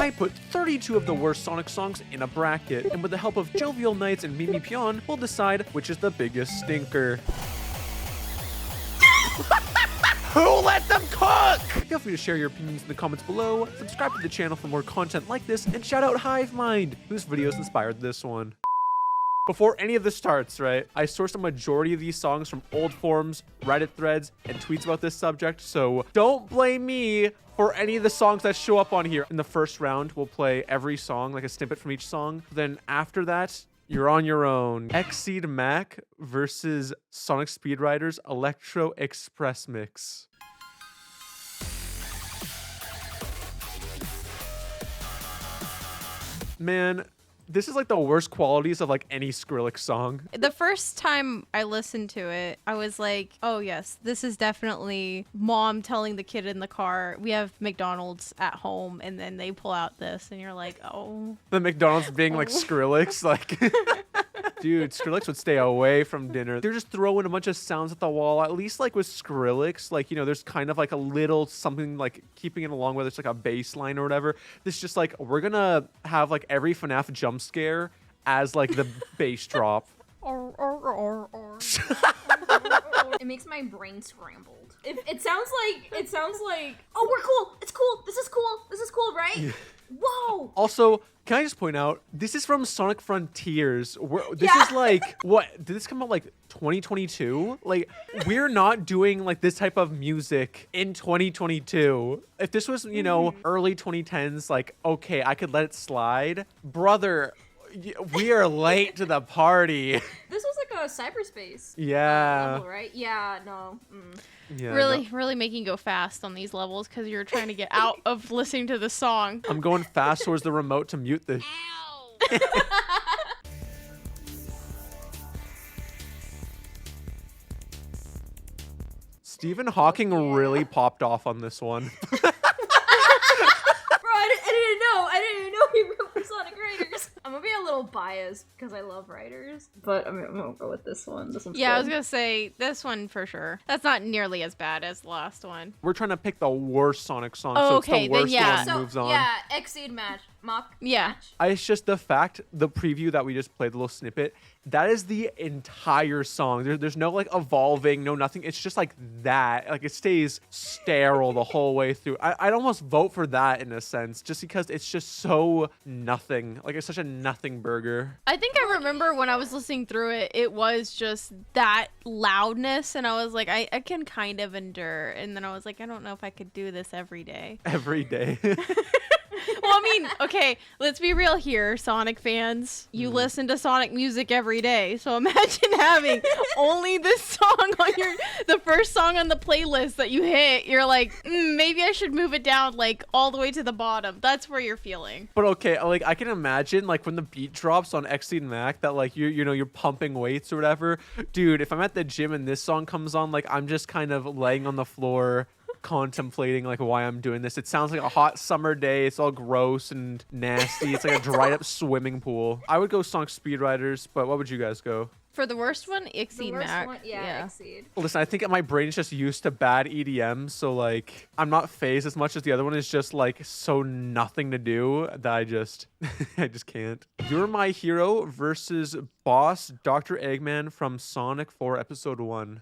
I put 32 of the worst Sonic songs in a bracket, and with the help of Jovial Knights and Mimi Pion, we'll decide which is the biggest stinker. Who let them cook? Feel free to share your opinions in the comments below, subscribe to the channel for more content like this, and shout out Hive Mind, whose videos inspired this one. Before any of this starts, right, I sourced a majority of these songs from old forums, Reddit threads, and tweets about this subject, so don't blame me for any of the songs that show up on here. In the first round, we'll play every song, like a snippet from each song. Then after that, you're on your own. Xseed Mac versus Sonic Speedriders Electro Express Mix. Man, this is like the worst qualities of like any Skrillex song. The first time I listened to it, I was like, oh yes, this is definitely mom telling the kid in the car, we have McDonald's at home, and then they pull out this and you're like, oh. The McDonald's being like Skrillex, like... Dude, Skrillex would stay away from dinner. They're just throwing a bunch of sounds at the wall. At least like with Skrillex, like, you know, there's kind of like a little something like keeping it along, whether it's like a bass line or whatever. This is just like, we're gonna have like every FNAF jump scare as like the bass drop. It makes my brain scrambled. It sounds like, oh, we're cool. It's cool. This is cool. This is cool, right? Yeah. Whoa. Also, can I just point out, this is from Sonic Frontiers. This is like, what? Did this come out like 2022? Like, we're not doing like this type of music in 2022. If this was, you know, early 2010s, like, okay, I could let it slide. Brother, we are late to the party. This was like a cyberspace level, right? Yeah, no. Yeah, really making you go fast on these levels because you're trying to get out of listening to the song. I'm going fast towards the remote to mute this. Ow! Stephen Hawking really popped off on this one. I didn't even know he wrote for Sonic Riders. I'm gonna be a little biased because I love Riders, but I'm gonna go with this one. This one's Yeah, good. I was gonna say this one for sure. That's not nearly as bad as the last one. We're trying to pick the worst Sonic song, Oh, so okay, it's the then worst yeah. one So, moves on. yeah, Xseed match. Mock match. It's just the fact, the preview that we just played, the little snippet, that is the entire song. There's no like evolving, no nothing. It's just like that. Like it stays sterile the whole way through. I'd almost vote for that in a sense, just because it's just so nothing. Like it's such a nothing burger. I think I remember when I was listening through it, it was just that loudness, and I was like, I can kind of endure. And then I was like, I don't know if I could do this every day. Every day. Well, I mean, okay, let's be real here, Sonic fans. You listen to Sonic music every day, so imagine having only this song on the first song on the playlist that you hit. You're like, maybe I should move it down like all the way to the bottom. That's where you're feeling. But okay, like I can imagine like when the beat drops on Xseed Mac that like you're pumping weights or whatever. Dude, if I'm at the gym and this song comes on, like I'm just kind of laying on the floor contemplating like why I'm doing this. It sounds like a hot summer day. It's all gross and nasty. It's like a dried up swimming pool. I would go Sonic Speedriders, but what would you guys go? For the worst one, The Xseed worst Mac. one, yeah, Xseed. Listen, I think my brain is just used to bad EDM, so like I'm not phased as much as the other one is just like so nothing to do that I just can't. You're My Hero versus Boss Dr. Eggman from Sonic 4 Episode 1.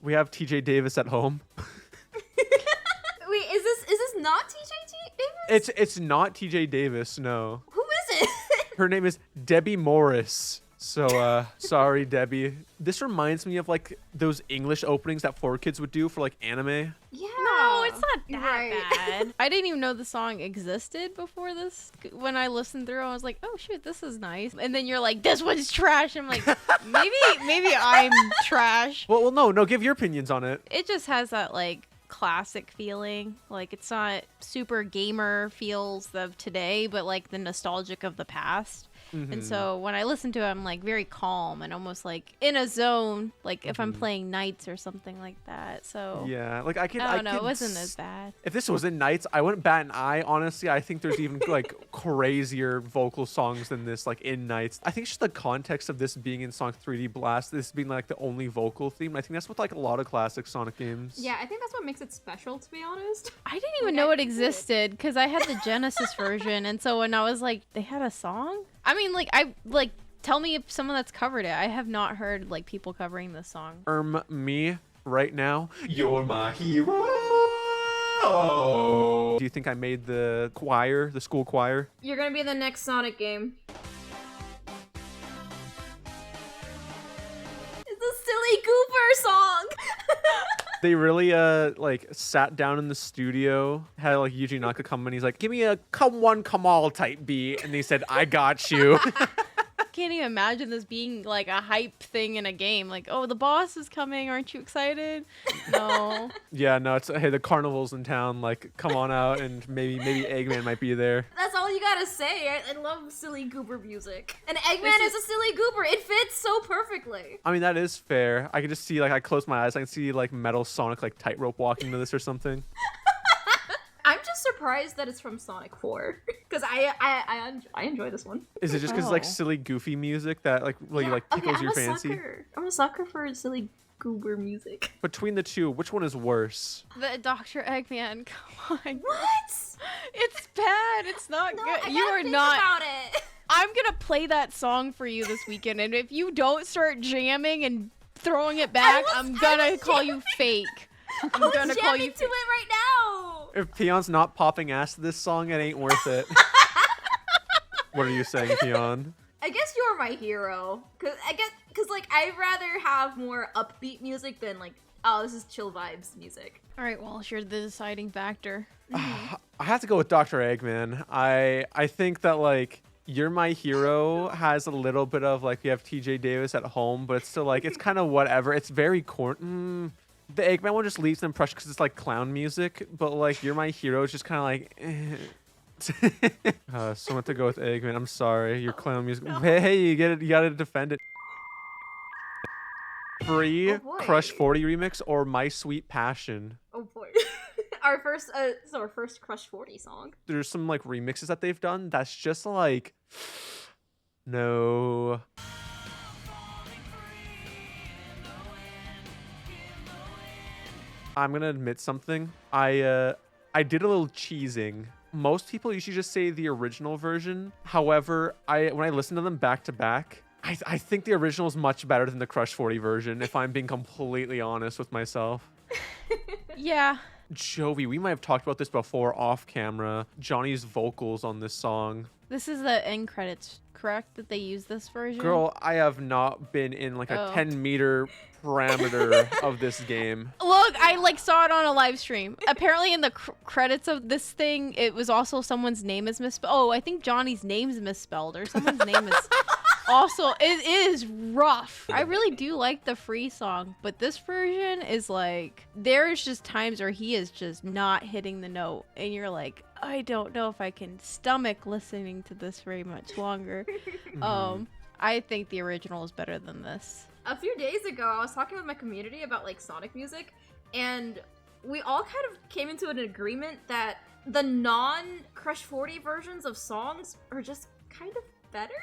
We have TJ Davis at home. Wait, is this not TJ Davis? It's not TJ Davis, no. Who is it? Her name is Debbie Morris. So, sorry, Debbie. This reminds me of like those English openings that 4Kids would do for like anime. Yeah. No, it's not that Right. bad. I didn't even know the song existed before this. When I listened through, I was like, oh shoot, this is nice. And then you're like, this one's trash. I'm like, maybe I'm trash. Well, no, give your opinions on it. It just has that like classic feeling. Like it's not super gamer feels of today, but like the nostalgic of the past. And so when I listen to it, I'm like very calm and almost like in a zone, like if I'm playing Knights or something like that. So yeah, like I don't know, it wasn't as bad. If this was in Knights, I wouldn't bat an eye. Honestly, I think there's even like crazier vocal songs than this, like in Knights. I think it's just the context of this being in Sonic 3D Blast, this being like the only vocal theme. I think that's with like a lot of classic Sonic games. Yeah, I think that's what makes it special, to be honest. I didn't even know it existed because I had the Genesis version, and so when I was like, they had a song. I mean, like tell me if someone that's covered it. I have not heard like people covering this song. Me right now. You're my hero. Do you think I made the choir, the school choir? You're gonna be in the next Sonic game. It's a silly Gooper song. They really like sat down in the studio, had like Yuji Naka come in. He's like, give me a come one, come all type beat. And they said, I got you. Can't even imagine this being like a hype thing in a game. Like, oh, the boss is coming. Aren't you excited? No. Yeah, no, it's, hey, the carnival's in town. Like, come on out, and maybe Eggman might be there. That's all you gotta say. I love silly Gooper music. And Eggman is a silly Gooper. It fits so perfectly. I mean, that is fair. I could just see, like, I close my eyes, I can see, like, Metal Sonic, like, tightrope walking to this or something. I'm just surprised that it's from Sonic 4 because I enjoy this one. Is it just because it's like silly, goofy music that like really like tickles your fancy? I'm a sucker for silly goober music. Between the two, which one is worse? The Dr. Eggman, come on. What? It's bad. It's not No, good. I You gotta are think not. about it. I'm gonna play that song for you this weekend, and if you don't start jamming and throwing it back, I'm gonna call you fake. I'm gonna call you to it right now. If Peon's not popping ass to this song, it ain't worth it. What are you saying, Peon? I guess you're my hero, cause like I'd rather have more upbeat music than like, oh, this is chill vibes music. All right, well, you're the deciding factor. I have to go with Dr. Eggman. I think that like You're My Hero has a little bit of like you have TJ Davis at home, but it's still like it's kind of whatever. It's very The Eggman one just leaves the impression because it's like clown music, but like You're My Hero is just kind of like. So I want to go with Eggman. I'm sorry, your clown music. No. Hey, you get it. You gotta defend it. Free Crush 40 remix or My Sweet Passion. Oh boy, our first Crush 40 song. There's some like remixes that they've done that's just like, no. I'm gonna admit something. I did a little cheesing. Most people usually just say the original version. However, when I listen to them back to back, I think the original is much better than the Crush 40 version, if I'm being completely honest with myself. Yeah. Jovi, we might have talked about this before off camera. Johnny's vocals on this song. This is the end credits, correct? That they use this version? Girl, I have not been in like a 10-meter parameter of this game. Look, I like saw it on a live stream. Apparently in the credits of this thing, it was also someone's name is misspelled. Oh, I think Johnny's name's misspelled or someone's name is also, it is rough. I really do like the free song, but this version is like, there's just times where he is just not hitting the note and you're like, I don't know if I can stomach listening to this very much longer. I think the original is better than this. A few days ago, I was talking with my community about like Sonic music, and we all kind of came into an agreement that the non-Crush 40 versions of songs are just kind of better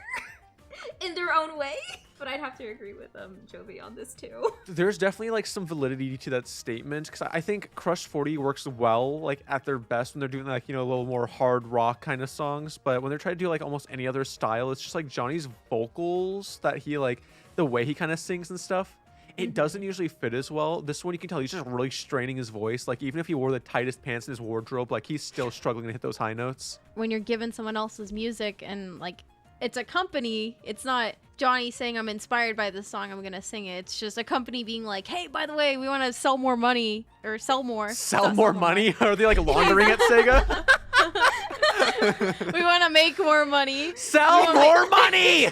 in their own way. But I'd have to agree with Jovi on this too. There's definitely like some validity to that statement because I think Crush 40 works well like at their best when they're doing like, you know, a little more hard rock kind of songs. But when they're trying to do like almost any other style, it's just like Johnny's vocals that he like the way he kind of sings and stuff. It doesn't usually fit as well. This one you can tell he's just really straining his voice. Like even if he wore the tightest pants in his wardrobe, like he's still struggling to hit those high notes. When you're given someone else's music and like it's a company, it's not Johnny saying I'm inspired by this song, I'm gonna sing it. It's just a company being like, hey, by the way, we want to sell more money or sell more. Sell more money? Are they like laundering at Sega? We want to make more money. Sell more money!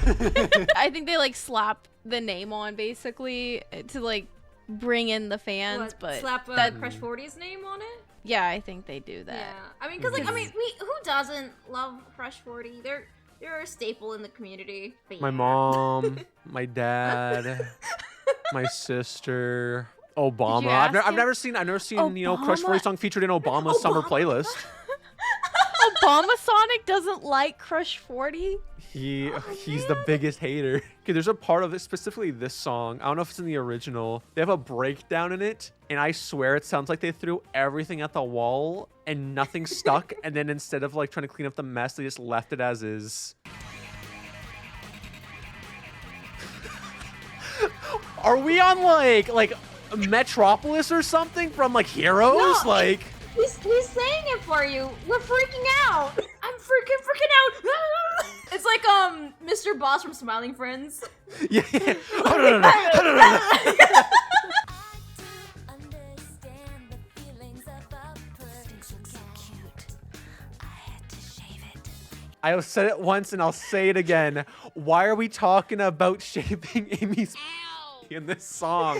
I think they like slap the name on basically to like bring in the fans, but slap Crush 40's name on it? Yeah, I think they do that. Yeah, I mean, because like, who doesn't love Crush 40? You're a staple in the community. But My yeah. mom, my dad, my sister, Obama. ask I've him? never seen you know, Crush 40 Obama? song featured in Obama's summer Obama? playlist. Obama Sonic doesn't like Crush 40. He's the biggest hater. Okay, there's a part of it, specifically this song. I don't know if it's in the original. They have a breakdown in it, and I swear it sounds like they threw everything at the wall and nothing stuck. And then instead of like trying to clean up the mess, they just left it as is. Are we on like Metropolis or something from like Heroes? No. Like He's saying it for you. We're freaking out. I'm freaking out. It's like Mr. Boss from Smiling Friends. yeah. I said it once and I'll say it again. Why are we talking about shaping Amy's in this song?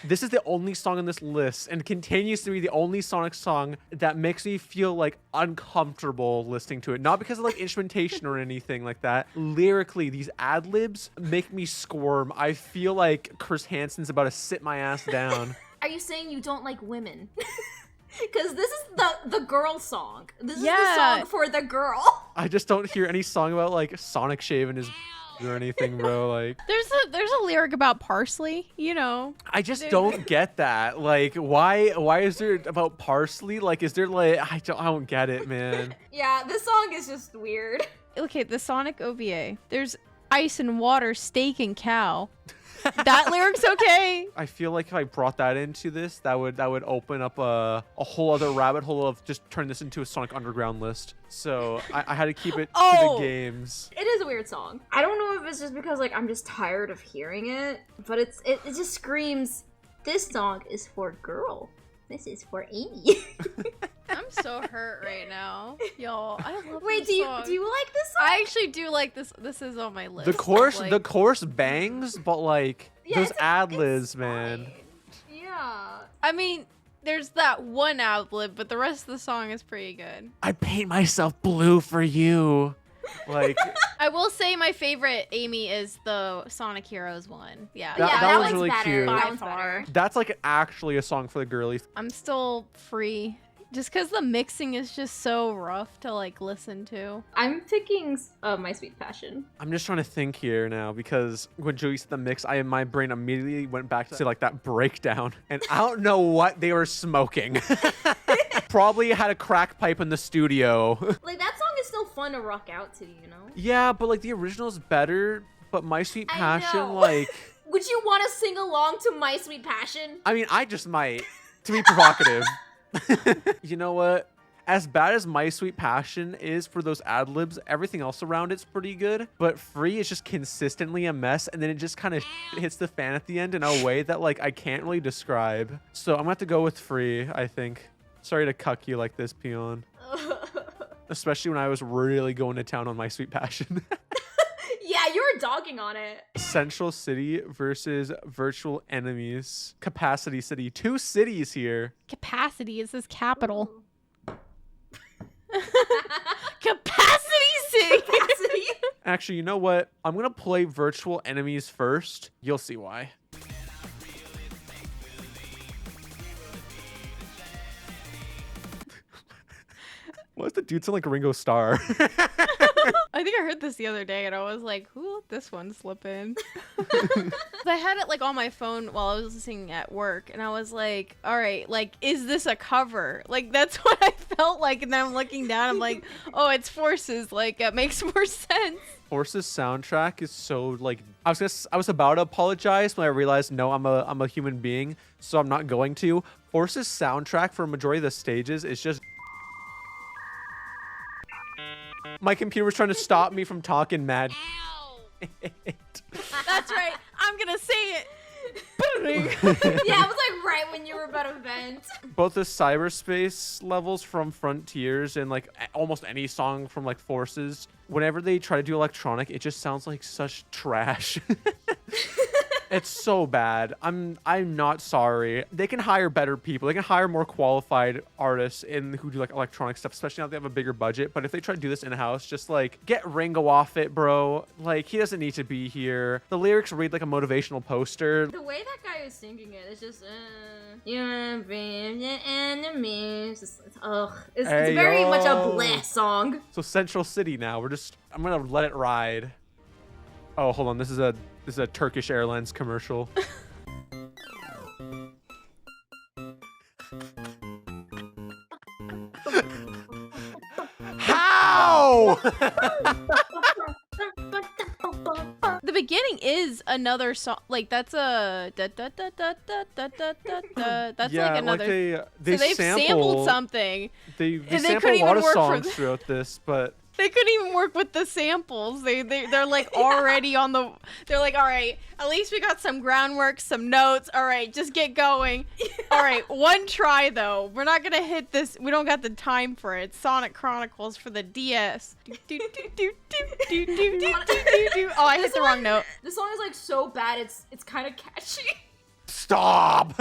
This is the only song on this list and continues to be the only Sonic song that makes me feel like uncomfortable listening to it. Not because of like instrumentation or anything like that. Lyrically, these ad-libs make me squirm. I feel like Chris Hansen's about to sit my ass down. Are you saying you don't like women? Because this is the girl song. This is the Yeah. song for the girl. I just don't hear any song about like Sonic shaving his or anything, bro. Like There's a lyric about parsley, you know. I just don't get that. Like why is there about parsley? Like is there like I don't get it, man. Yeah, this song is just weird. Okay, the Sonic OVA. There's ice and water, steak and cow. That lyric's okay. I feel like if I brought that into this, that would open up a whole other rabbit hole of just turn this into a Sonic Underground list. So I had to keep it to Oh. the games. It is a weird song. I don't know if it's just because like I'm just tired of hearing it, but it just screams, this song is for girl. This is for Amy. I'm so hurt right now. Y'all, I love Wait, this do you song. like this song? I actually do like this. This is on my list. The course Like, the course bangs, but like Yeah, those it's ad-libs, man. fine. Yeah. I mean, there's that one ad-lib, but the rest of the song is pretty good. I paint myself blue for you. Like I will say my favorite Amy is the Sonic Heroes one. Yeah. That- yeah, that that was one's really better. cute. That By one's far. better. that's like actually a song for the girlies. I'm still free. Just because the mixing is just so rough to like listen to. I'm picking My Sweet Passion. I'm just trying to think here now because when Joey said the mix, my brain immediately went back to like that breakdown, and I don't know what they were smoking. Probably had a crack pipe in the studio. Like that song is still fun to rock out to, you know? Yeah, but like the original's better. But My Sweet I Passion, know. like, Would you want to sing along to My Sweet Passion? I mean, I just might to be provocative. You know what? As bad as My Sweet Passion is for those ad libs, everything else around it's pretty good. But Free is just consistently a mess, and then it just kind of hits the fan at the end in a way that like I can't really describe. So I'm gonna have to go with Free, I think. Sorry to cuck you like this, Peon. Especially when I was really going to town on My Sweet Passion. Yeah, you were dogging on it. Central City versus Virtual Enemies. Capacity City. 2 cities here. Capacity is his capital. Capacity City. Capacity. Actually, you know what? I'm going to play Virtual Enemies first. You'll see why. Why does the dude sound like Ringo Starr? I think I heard this the other day and I was like, who let this one slip in? I had it like on my phone while I was listening at work and I was like, all right, like, is this a cover? Like, that's what I felt like. And then I'm looking down, I'm like, oh, it's Forces. Like, it makes more sense. Force's soundtrack is so like I was about to apologize when I realized no, I'm a human being, so I'm not going to. Force's soundtrack for a majority of the stages is just my computer was trying to stop me from talking mad. That's right. I'm going to say it. Yeah, it was like right when you were about to vent. Both the cyberspace levels from Frontiers and like almost any song from like Forces, whenever they try to do electronic, it just sounds like such trash. It's so bad. I'm not sorry. They can hire better people. They can hire more qualified artists who do like electronic stuff, especially now that they have a bigger budget. But if they try to do this in-house, just like get Ringo off it, bro. Like he doesn't need to be here. The lyrics read like a motivational poster. The way that guy is singing it is just, you're being an enemy. It's very much a bleh song. So Central City now. I'm gonna let it ride. Oh, hold on. This is a Turkish Airlines commercial. How? The beginning is another song. Like that's a da da da da da da da da da. That's Yeah, like another. like they've sampled something. They and they sample couldn't a lot even of work for songs the- throughout this, but They couldn't even work with the samples. They're like already on the. They're like, all right, at least we got some groundwork, some notes. All right, just get going. All right, one try though. We're not gonna hit this. We don't got the time for it. Sonic Chronicles for the DS. Oh, I hit the wrong note. This song is like so bad. It's kind of catchy. stop.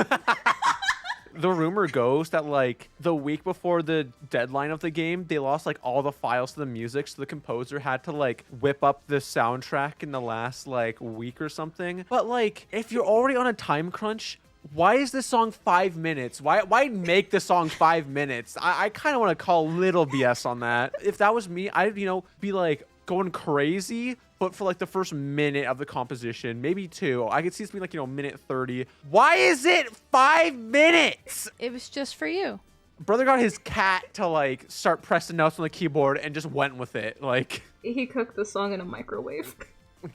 The rumor goes that like the week before the deadline of the game, they lost like all the files to the music, so the composer had to like whip up the soundtrack in the last like week or something. But like, if you're already on a time crunch, why is this song 5 minutes? Why make the song 5 minutes? I kind of want to call little BS on that. If that was me, I'd be like going crazy. But for like the first minute of the composition, maybe 2, I could see this being like minute 30. Why is it 5 minutes? It was just for you. Brother got his cat to like start pressing notes on the keyboard and just went with it. Like He cooked the song in a microwave.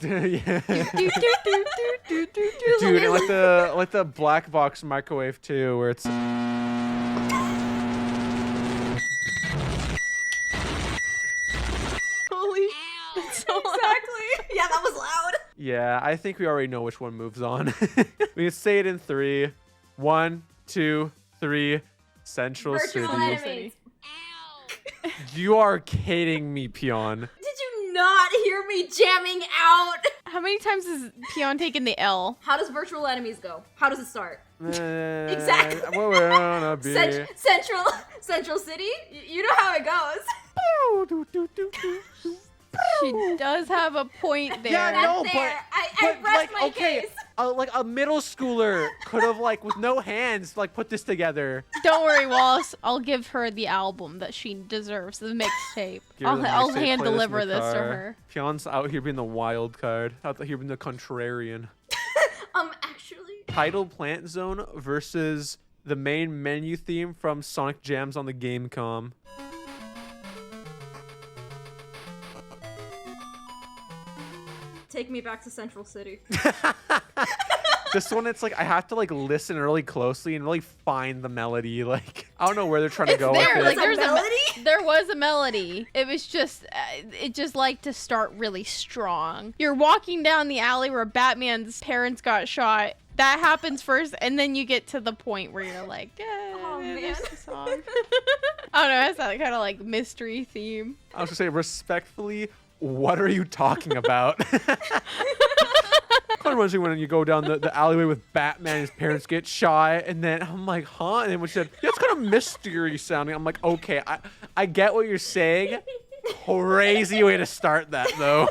yeah. Dude, and like the black box microwave too, where it's Holy. That's so loud. Exactly. Yeah, that was loud. yeah, I think we already know which one moves on. We can say it in 3. 1, 2, 3. Central Virtual City. enemies. You are kidding me, Peon. Did you not hear me jamming out? How many times has Peon taken the L? How does virtual enemies go? How does it start? Exactly. Where we're gonna be. Central City? You know how it goes. She does have a point there. Yeah, no, That's but there. I rest like my okay, case. like a middle schooler could have like with no hands like put this together. Don't worry, Wallace. I'll give her the album that she deserves, the mixtape. Give her the I'll mixtape, hand play deliver in the this to car. her. Peon's out here being the wild card, out here being the contrarian. Actually, Title Plant Zone versus the main menu theme from Sonic Jams on the Gamecom. take me back to Central City. This one, it's like I have to like listen really closely and really find the melody. Like I don't know where they're trying to go there, with like, it. there's a melody? There was a melody. It was just, it just liked to start really strong. You're walking down the alley where Batman's parents got shot. That happens first, and then you get to the point where you're like, Oh, man. there's the song. I don't know, it's that kind of like mystery theme. I was gonna say respectfully, what are you talking about? Kind of reminds me when you go down the alleyway with Batman, his parents get shot, and then I'm like, huh? And then when she said, yeah, it's kind of mystery sounding. I'm like, okay, I get what you're saying. Crazy way to start that though.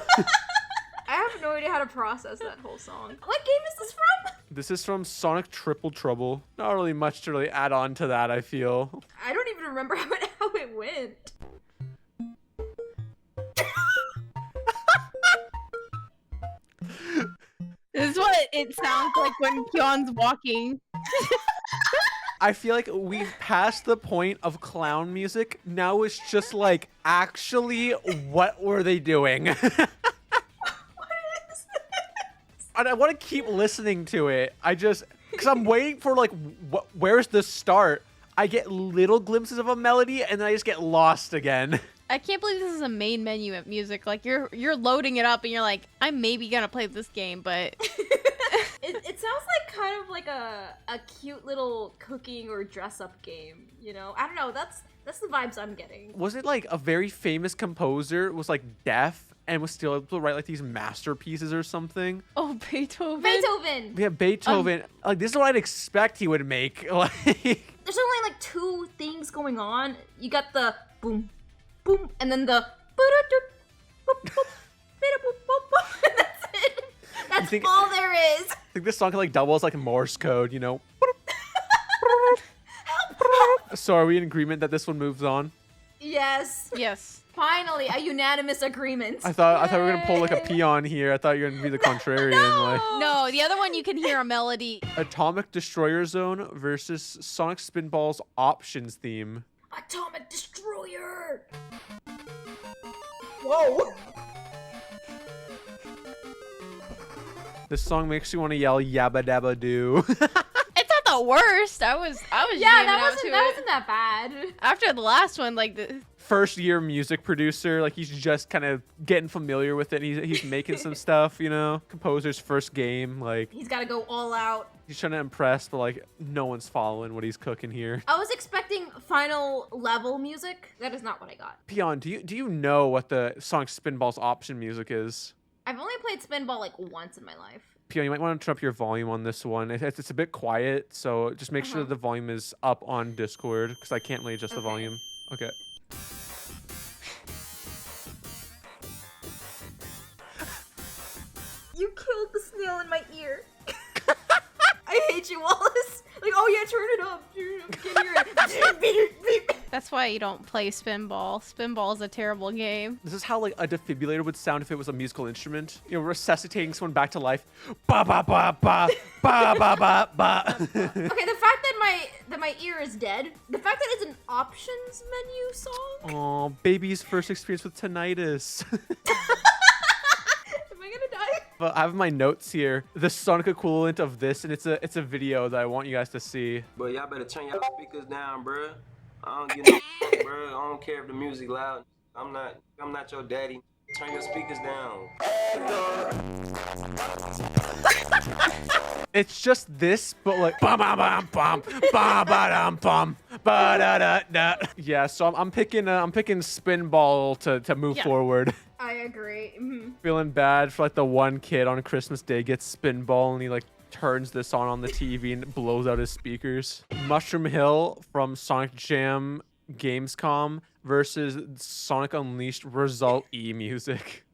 I have no idea how to process that whole song. What game is this from? This is from Sonic Triple Trouble. Not really much to really add on to that, I feel. I don't even remember how it went. This is what it sounds like when Pion's walking. I feel like we've passed the point of clown music. Now it's just like, actually, what were they doing? And I want to keep listening to it. Because I'm waiting for like, where's the start? I get little glimpses of a melody and then I just get lost again. I can't believe this is a main menu at music. Like you're loading it up and you're like, I'm maybe gonna play this game, but It sounds like kind of like a cute little cooking or dress up game, you know? I don't know, that's the vibes I'm getting. Was it like a very famous composer was like deaf and was still able to write like these masterpieces or something. Oh, Beethoven. Beethoven. Yeah, Beethoven. Like this is what I'd expect he would make. Like There's only like 2 things going on. You got the boom, boom, and then the boop, boop, boop, boop, and that's it. That's think- all there is. I think this song can like double as like Morse code, you know. So are we in agreement that this one moves on? Yes. Yes. Finally, a unanimous agreement. I thought we were gonna pull like a peon here. I thought you were gonna be the contrarian. Like No, the other one you can hear a melody. Atomic Destroyer Zone versus Sonic Spinball's options theme. Atomic Destroyer. Whoa. This song makes you want to yell yabba dabba doo. It's not the worst. I was Yeah, jamming that out wasn't to that it. wasn't that bad. After the last one, like the First year music producer, like he's just kind of getting familiar with it. And he's making some stuff, you know. Composer's first game, like He's got to go all out. he's trying to impress, but like no one's following what he's cooking here. I was expecting final level music. That is not what I got. Peon, do you know what the Sonic Spinball's option music is? I've only played Spinball like once in my life. Peon, you might want to turn up your volume on this one. It's a bit quiet, so just make sure that the volume is up on Discord because I can't really adjust the Okay. volume. Okay. You killed the snail in my ear. I hate you, Wallace. Like, oh yeah, turn it up. Can hear it. that's why you don't play Spinball. Spinball is a terrible game. This is how like a defibrillator would sound if it was a musical instrument. You know, resuscitating someone back to life. Ba ba ba ba ba ba ba ba. Okay, the fact that my ear is dead. The fact that it's an options menu song. Oh, baby's first experience with tinnitus. Am I gonna die? But I have my notes here. The Sonic equivalent of this, and it's a video that I want you guys to see. But y'all better turn y'all speakers down, bruh. I don't get no, bruh. I don't care if the music loud. I'm not your daddy. Turn your speakers down. It's just this, but like bum bum bum bum ba ba dum bum ba da da da. Yeah, so I'm picking Spinball to move Yeah. forward. I agree. Mhm. Feeling bad for like the one kid on Christmas Day gets Spinball and he like turns this on the TV and blows out his speakers. Mushroom Hill from Sonic Jam Gamescom versus Sonic Unleashed Result E music.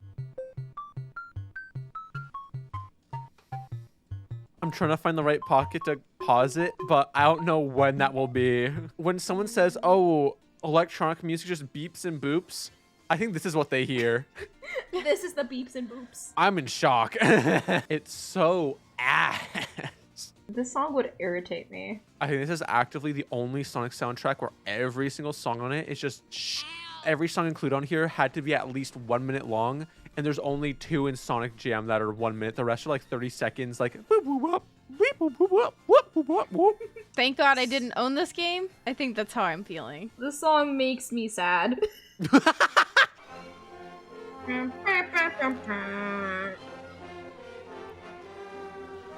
I'm trying to find the right pocket to pause it, but I don't know when that will be. When someone says, oh, electronic music just beeps and boops, I think this is what they hear. This is the beeps and boops. I'm in shock. It's so ass. This song would irritate me. I think this is actively the only Sonic soundtrack where every single song on it is just every song included on here had to be at least 1 minute long, and there's only 2 in Sonic Jam that are 1 minute. The rest are like 30 seconds, like whoop whoop whoop whoop whoop whoop whoop whoop whoop whoop. Thank God I didn't own this game. I think that's how I'm feeling. This song makes me sad.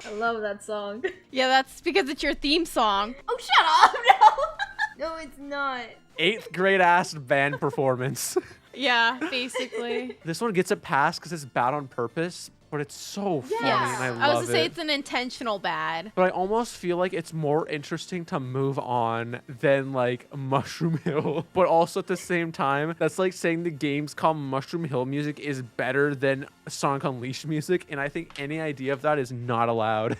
I love that song. Yeah, that's because it's your theme song. Oh, shut up! No! No, it's not. 8th grade ass band performance. Yeah, basically. This one gets a pass because it's bad on purpose, but it's so funny Yes. and I I was love gonna say it. it's an intentional bad. But I almost feel like it's more interesting to move on than like Mushroom Hill. But also at the same time, that's like saying the Gamescom Mushroom Hill music is better than Sonic Unleashed music. And I think any idea of that is not allowed.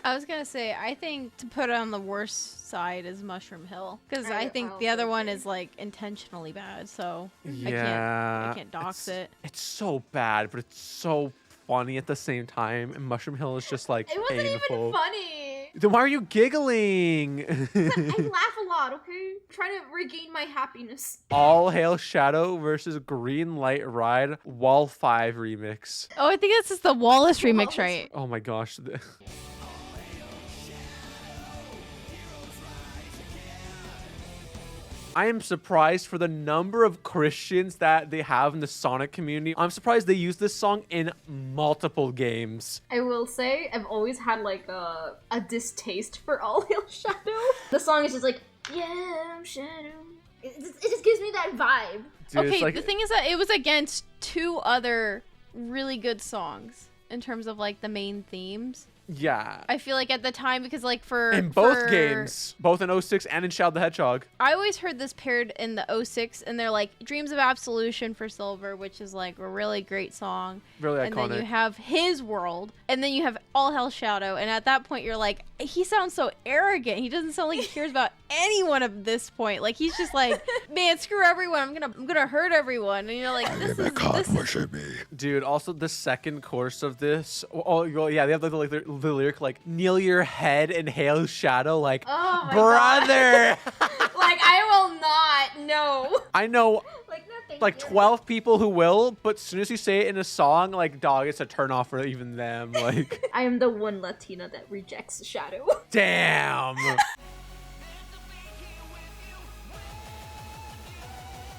I was gonna say, I think to put it on the worst side is Mushroom Hill. Because I think I the other also one agree. is like intentionally bad, so Yeah. I can't dox it. It's so bad, but it's so funny at the same time. And Mushroom Hill is just like It wasn't painful. even funny. Then why are you giggling? I laugh a lot, okay? I'm trying to regain my happiness. All Hail Shadow versus Green Light Ride Wall 5 remix. Oh, I think this is the Wallace remix, Wallace. right? Oh my gosh. I am surprised for the number of Christians that they have in the Sonic community. I'm surprised they use this song in multiple games. I will say, I've always had like a distaste for All Hail Shadow. The song is just like, yeah, I'm Shadow. It just gives me that vibe. Dude, Okay, it's like, the thing is that it was against 2 other really good songs in terms of like the main themes. yeah. I feel like at the time, because like for In both games, both in 06 and in Shadow the Hedgehog. I always heard this paired in the 06, and they're like Dreams of Absolution for Silver, which is like a really great song. Really And then you iconic. have His World, and then you have All Hell Shadow, and at that point you're like, he sounds so arrogant. He doesn't sound like he cares about anyone at this point. Like he's just like, man, screw everyone. I'm gonna hurt everyone. And you're like, this is Dude, also the second course of this. Oh, well, yeah, they have the lyric like kneel your head and hail shadow. Like, Oh my brother. Like, I will not. No. I know Like, no, thank like you. 12 people who will, but as soon as you say it in a song, like, dog, it's a turn off for even them. Like, I am the one Latina that rejects Shadow. damn.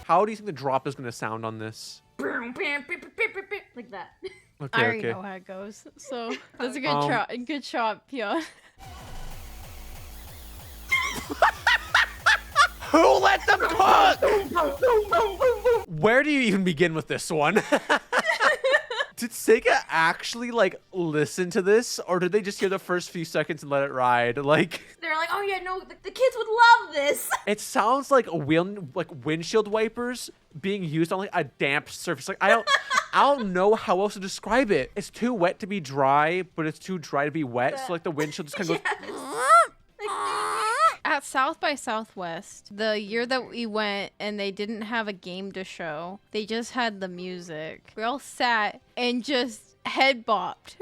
How do you think the drop is gonna sound on this? Like that. I Okay, already okay. know how it goes. So that's a good Um, shot. Good shot, Pia. Who let them cook? Where do you even begin with this one? Did Sega actually like listen to this, or did they just hear the first few seconds and let it ride? Like, They're like, oh yeah, no, the kids would love this. it sounds like windshield wipers being used on like a damp surface. Like, I don't know how else to describe it. It's too wet to be dry, but it's too dry to be wet. So like the windshield just kind of goes. At South by Southwest, the year that we went and they didn't have a game to show, they just had the music. We all sat and just head bopped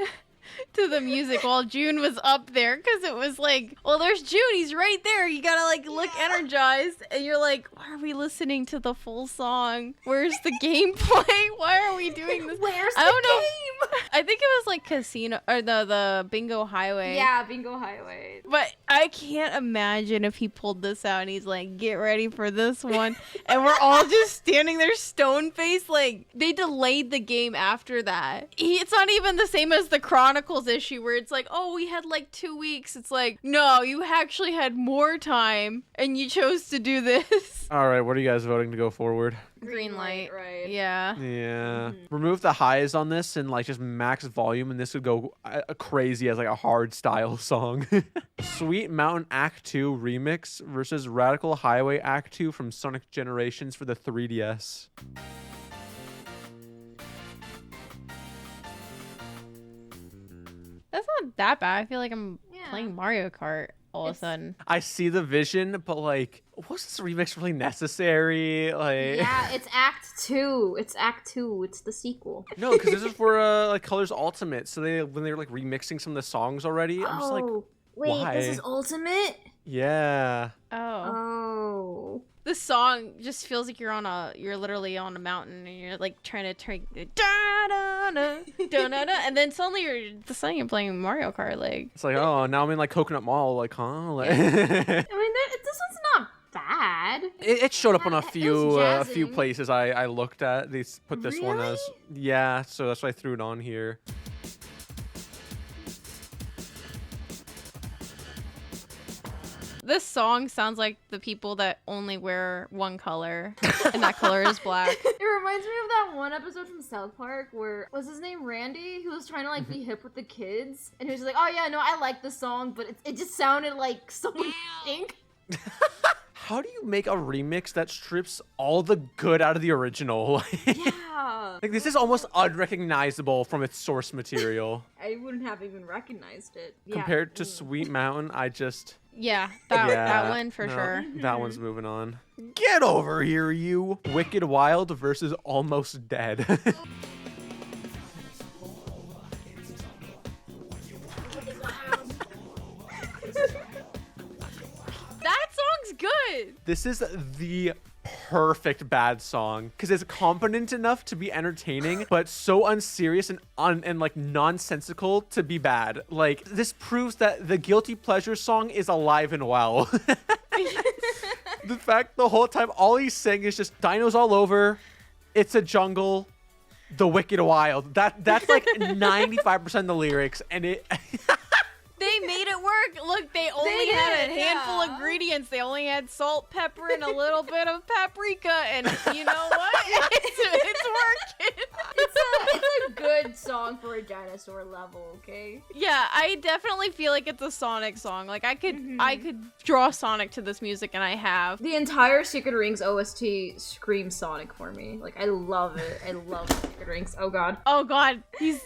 to the music while June was up there, because it was like, well, there's June, he's right there. You gotta like look energized, and you're like, why are we listening to the full song? Where's the gameplay? Why are we doing this? Where's I the don't know. game? I think it was like Casino or the Bingo Highway. Yeah, Bingo Highway. But I can't imagine if he pulled this out and he's like, get ready for this one. And we're all just standing there stone faced. Like, they delayed the game after that. It's not even the same as the Chronicles issue where it's like, oh, we had like 2 weeks. It's like, no, you actually had more time and you chose to do this. All right, what are you guys voting to go forward? Green light. right? Yeah. Yeah. Remove the highs on this and like just max volume, and this would go crazy as like a hard style song. Sweet Mountain Act 2 remix versus Radical Highway Act 2 from Sonic Generations for the 3DS. That's not that bad. I feel like I'm Yeah. playing Mario Kart all of a It's- sudden. I see the vision, but like, was this remix really necessary? Like, Yeah, it's Act 2. It's Act 2. It's the sequel. no, because this is for like Colors Ultimate. So when they were like remixing some of the songs already, I'm just like, wait, why? this is Ultimate? yeah. Oh. Oh. This song just feels like you're literally on a mountain and you're like trying to turn and then suddenly you're playing Mario Kart like. It's like, oh, now I'm in like Coconut Mall, like, huh? Like, I mean, this one's not bad. it showed up on a It was few jazzing. places I looked at. They put this one as, Really? yeah, so that's why I threw it on here. This song sounds like the people that only wear one color, and that color is black. It reminds me of that one episode from South Park where, was his name Randy, who was trying to like be hip with the kids, and he was just like, oh yeah, no, I like the song, but it just sounded like someone stink. How do you make a remix that strips all the good out of the original? Yeah. Like, this is almost unrecognizable from its source material. I wouldn't have even recognized it. Yeah. Compared to Sweet Mountain, I just... Yeah, that yeah, one for no, sure. That one's moving on. Get over here, you! Wicked Wild versus Almost Dead. That song's good. This is the perfect bad song because it's competent enough to be entertaining, but so unserious and like nonsensical to be bad. Like, this proves that the guilty pleasure song is alive and well. The fact the whole time all he's saying is just dinos all over, it's a jungle, the Wicked Wild. That's like 95% of the lyrics, and it. They made it work. Look, they only had a simple ingredients. They only had salt, pepper, and a little bit of paprika, and you know what? It's working. It's a good song for a dinosaur level, okay? Yeah, I definitely feel like it's a Sonic song. Like I could draw Sonic to this music, and I have. The entire Secret Rings OST screams Sonic for me. Like, I love it. I love Secret Rings. Oh god. Oh god, he's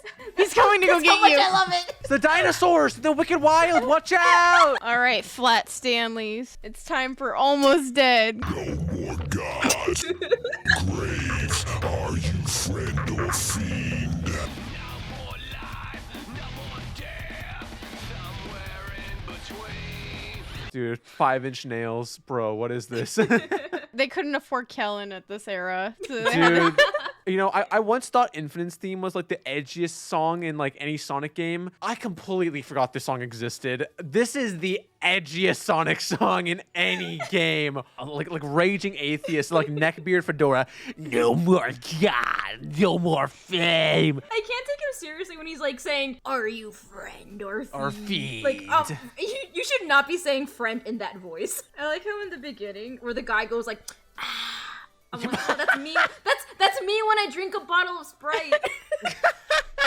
coming to go get you. I love it. It's the dinosaurs, the Wicked Wild. Watch out! All right, Flat Stanleys. It's time for Almost Dead. No more gods. Grave, are you friend or fiend? Dude, 5-inch nails, bro. What is this? They couldn't afford Kellen at this era. So they had to- Dude, you know, I once thought Infinite's theme was like the edgiest song in like any Sonic game. I completely forgot this song existed. This is the edgiest Sonic song in any game. Like Raging Atheist, like Neckbeard Fedora. No more God, no more fame. I can't take him seriously when he's like saying, "Are you friend or fiend?" Or fiend. Like, you should not be saying "friend" in that voice. I like how in the beginning where the guy goes like, "Ah." I'm like, oh, that's me. That's me when I drink a bottle of Sprite.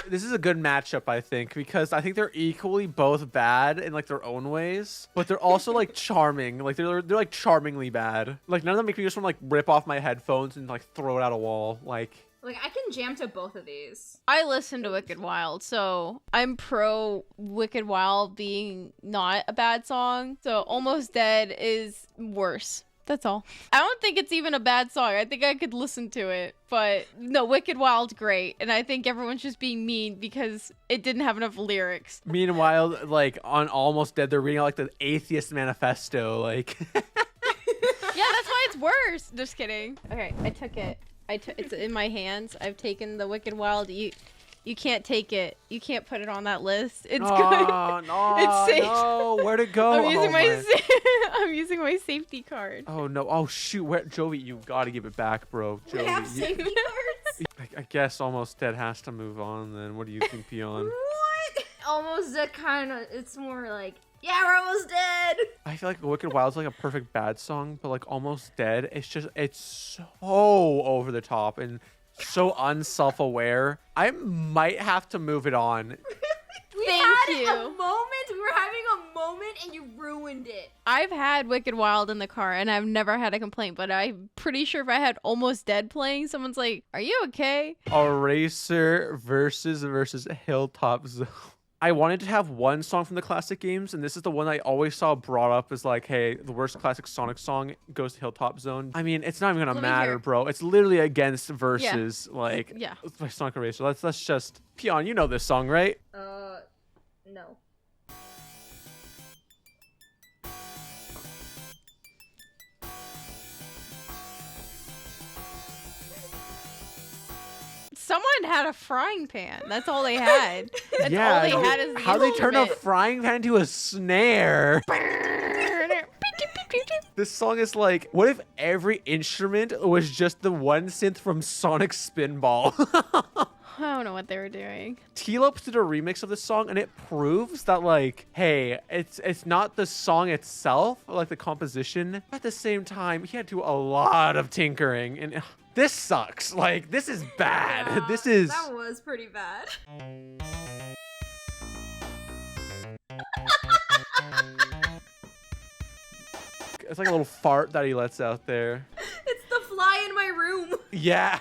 This is a good matchup, I think, because I think they're equally both bad in like their own ways, but they're also like charming. Like they're like charmingly bad. Like none of them make me just want to like rip off my headphones and like throw it at a wall. Like I can jam to both of these. I listen to Wicked Wild, so I'm pro Wicked Wild being not a bad song. So Almost Dead is worse. That's all. I don't think it's even a bad song. I think I could listen to it. But no, Wicked Wild's great. And I think everyone's just being mean because it didn't have enough lyrics. meanwhile, like on Almost Dead, they're reading out like the Atheist Manifesto. Like Yeah, that's why it's worse. Just kidding. Okay, I took it. It's in my hands. I've taken the Wicked Wild. You can't take it. You can't put it on that list. It's good. No, It's safe. no, where'd it go? I'm using Oh, my man. I'm using my safety card. Oh no! Oh shoot! Where, Joey, you gotta give it back, bro. We Joey, have safety cards. I guess Almost Dead has to move on. Then what do you think, Peon? What? Almost dead kind of. It's more like, yeah, we're almost dead. I feel like Wicked Wild's like a perfect bad song, but like Almost Dead, it's so over the top and so unself-aware. I might have to move it on. We Thank had you. a moment. We were having a moment, and you ruined it. I've had Wicked Wild in the car, and I've never had a complaint. But I'm pretty sure if I had Almost Dead playing, someone's like, "Are you okay?" Eraser versus Hilltop Zone. I wanted to have one song from the classic games, and this is the one I always saw brought up as like, hey, the worst classic Sonic song goes to Hilltop Zone. I mean, it's not even gonna Let me matter, hear. bro. It's literally against versus like Yeah. by Sonic Eraser. Let's just Peon, you know this song, right? No. Someone had a frying pan. That's all they had. That's yeah. all they had is the how they turn a instrument. frying pan into a snare. This song is like, what if every instrument was just the one synth from Sonic Spinball? I don't know what they were doing. T-Lopes did a remix of this song, and it proves that, like, hey, it's not the song itself, or, like, the composition. At the same time, he had to do a lot of tinkering, and this sucks. Like, this is bad. Yeah, This is... That was pretty bad. It's like a little fart that he lets out there. It's the fly in my room. Yeah.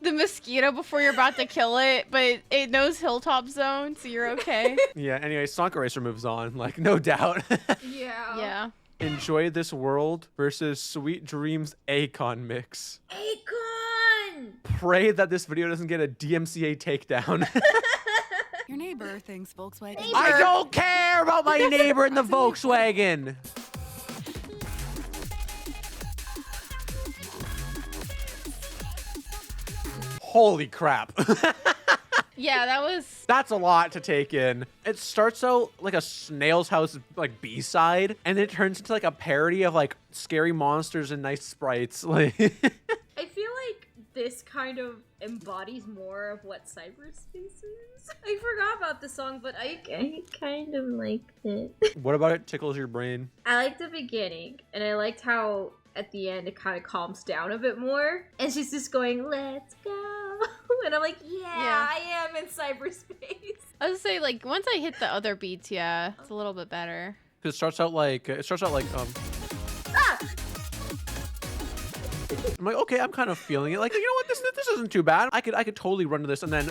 The mosquito before you're about to kill it, but it knows Hilltop Zone, so you're okay. Yeah, anyway, Sonic Eraser moves on, like, no doubt. Yeah. Yeah. Enjoy This World versus Sweet Dreams Akon mix. Akon! Pray that this video doesn't get a DMCA takedown. Your neighbor thinks Volkswagen. I don't care about my neighbor in the Volkswagen. Holy crap. Yeah, that was... That's a lot to take in. It starts out like a Snail's House like B-side, and then it turns into like a parody of like scary monsters and nice sprites. Like I feel like this kind of embodies more of what cyberspace is. I forgot about the song, but I kind of liked it. What about it tickles your brain? I liked the beginning, and I liked how at the end it kind of calms down a bit more. And she's just going, let's go. And I'm like, yeah, I am in cyberspace. I was gonna say, like, once I hit the other beats, yeah, it's a little bit better. It starts out like Ah! I'm like, okay, I'm kind of feeling it. Like, you know what, this isn't too bad. I could totally run to this, and then